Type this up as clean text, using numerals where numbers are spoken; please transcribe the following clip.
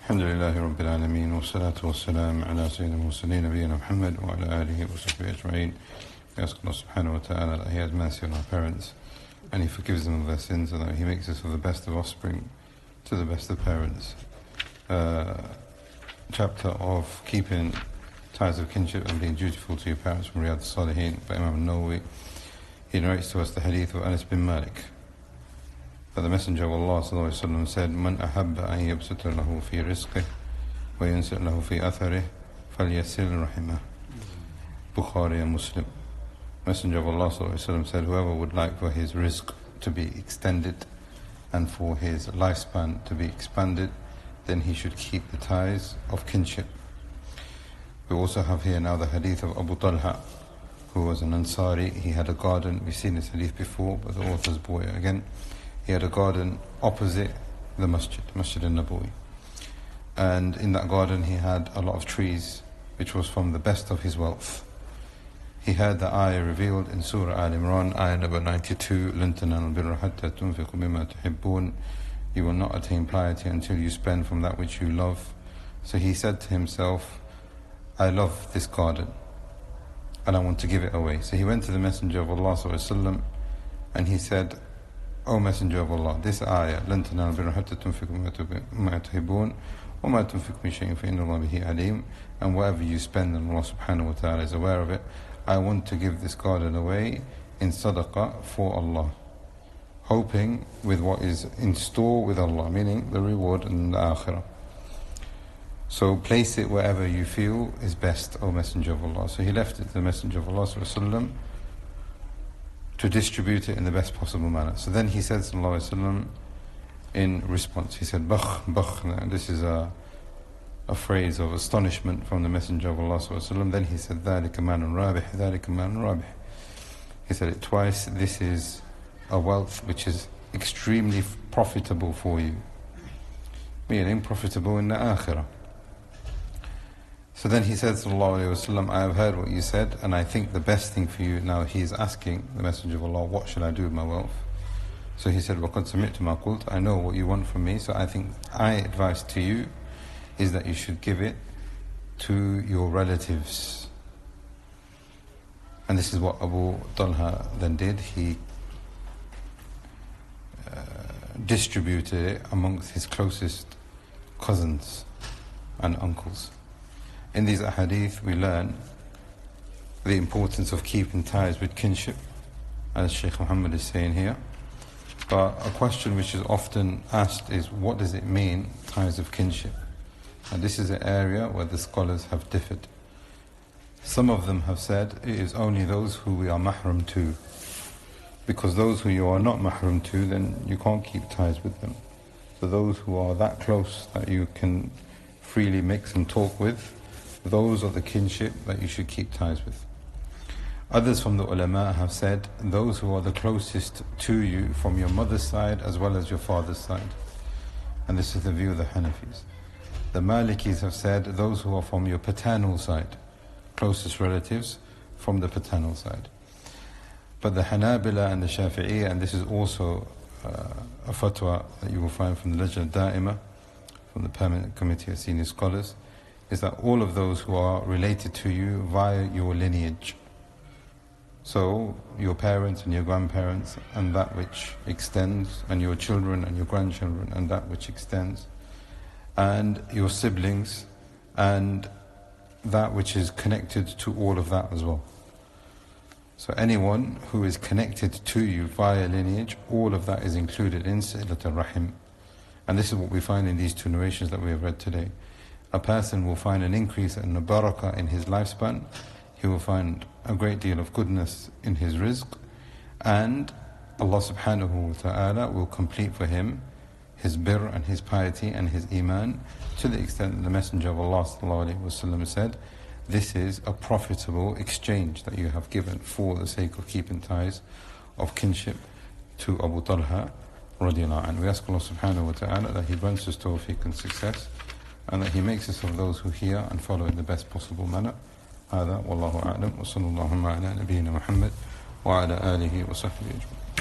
الحمد لله رب العالمين والصلاة والسلام على سيدنا المرسلين نبينا محمد وعلى آله وصحبه أجمعين. We ask Allah subhanahu wa ta'ala that He has mercy on our parents and He forgives them of their sins, and that He makes us of the best of offspring to the best of parents. Chapter of keeping ties of kinship and being dutiful to your parents from Riyadh, as-Saaleheen by Imam Nawawi. He narrates to us the hadith of Anas bin Malik that the Messenger of Allah sallallahu alaihi wasallam said, "Man ahabba an yabsuta lahu fi rizqihi wa yansa' lahu fi atharihi falyasil rahimah." Bukhari and Muslim. Messenger of Allah sallallahu alaihi wasallam said, whoever would like for his rizq to be extended and for his lifespan to be expanded, then he should keep the ties of kinship. We also have here now the hadith of Abu Talha, who was an Ansari. He had a garden. We've seen this hadith before, but the authors brought it again. He had a garden opposite the masjid, Masjid al-Nabawi. And in that garden he had a lot of trees, which was from the best of his wealth. He heard the ayah revealed in Surah Al-Imran, ayah number 92, لَن تَنَالُوا الْبِرَّ حَتَّى تُنْفِقُوا مِمَّا تُحِبُّونَ. You will not attain piety until you spend from that which you love. So he said to himself, I love this garden and I want to give it away. So he went to the Messenger of Allah ﷺ and he said, O Messenger of Allah, this ayah, لَن تَنَالُوا الْبِرَّ حَتَّى تُنْفِقُوا مِمَّا تُحِبُّونَ وَمَا تُنْفِقُوا مِنْ شَيْءٍ فَإِنَّ اللَّهَ بِهِ عَلِيمٌ. And whatever you spend, and Allah subhanahu wa ta'ala is aware of it. I want to give this garden away in sadaqah for Allah, hoping with what is in store with Allah, meaning the reward in the akhirah. So place it wherever you feel is best, O Messenger of Allah. So he left it to the Messenger of Allah ﷺ to distribute it in the best possible manner. So then he said ﷺ in response, he said, Bakh, bakh. Now, this is a phrase of astonishment from the Messenger of Allah ﷺ. Then he said, ذَلِكَ مَالٌ رَابِحٌ ذَلِكَ مَالٌ رَابِحٌ. He said it twice. This is a wealth which is extremely profitable for you, meaning profitable in the akhirah. So then he said, sallallahu alayhi wasallam, I have heard what you said, and I think the best thing for you. Now he is asking the Messenger of Allah, what should I do with my wealth? So he said, وَقَدْ سَمِعْتُ مَا قُلْتُ. I know what you want from me, so I think my advice to you is that you should give it to your relatives. And this is what Abu Talha then did. He distributed it amongst his closest cousins and uncles. In these ahadith we learn the importance of keeping ties with kinship, as Shaykh Muhammad is saying here. But a question which is often asked is, what does it mean, ties of kinship? And this is an area where the scholars have differed. Some of them have said it is only those who we are mahram to, because those who you are not mahram to, then you can't keep ties with them. So those who are that close that you can freely mix and talk with, those are the kinship that you should keep ties with. Others from the ulama have said those who are the closest to you from your mother's side as well as your father's side. And this is the view of the Hanafis. The Malikis have said those who are from your paternal side, closest relatives from the paternal side. But the Hanabila and the Shafi'iyya, and this is also a fatwa that you will find from the Lajna Da'ima, from the Permanent Committee of Senior Scholars, is that all of those who are related to you via your lineage, so your parents and your grandparents and that which extends, and your children and your grandchildren and that which extends, and your siblings and that which is connected to all of that as well. So anyone who is connected to you via lineage, all of that is included in Silat al-Rahim. And this is what we find in these two narrations that we have read today. A person will find an increase and a barakah in his lifespan. He will find a great deal of goodness in his rizq. And Allah subhanahu wa ta'ala will complete for him his birr and his piety and his iman, to the extent that the Messenger of Allah sallallahu alayhi wa sallam said, this is a profitable exchange that you have given for the sake of keeping ties of kinship to Abu Talha radiallahu anhu. We ask Allah subhanahu wa ta'ala that He grants us tawfiq and success, and that He makes us of those who hear and follow in the best possible manner. هذا والله أعلم وصلى الله على نبينا محمد وعلى آله وصحبه أجمعين.